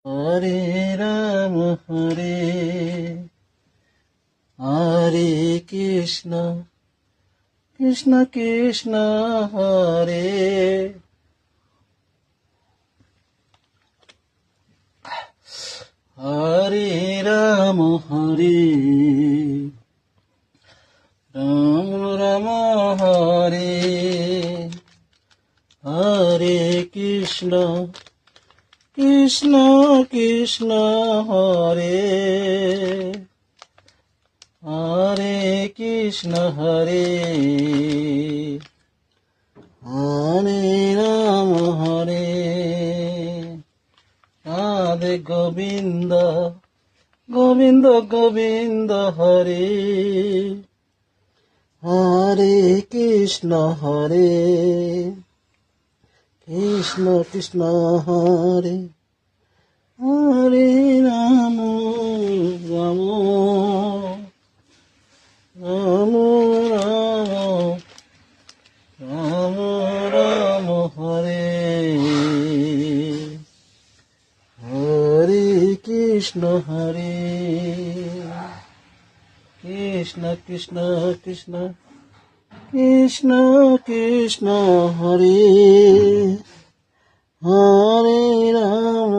Hare Ram Hare Hare Krishna Krishna Krishna Hare Hare Ram Ram Ram Hare Hare Krishna Krishna Krishna Hare Hare Krishna Hare Hare Ram Hare Radhe Govinda Govinda Govinda Hare Hare Krishna Krishna Krishna Hare Hare Ram Ram Ram Ram Ram Ram Hare Hare Krishna Krishna Krishna Krishna Krishna Krishna Hare Hare Ram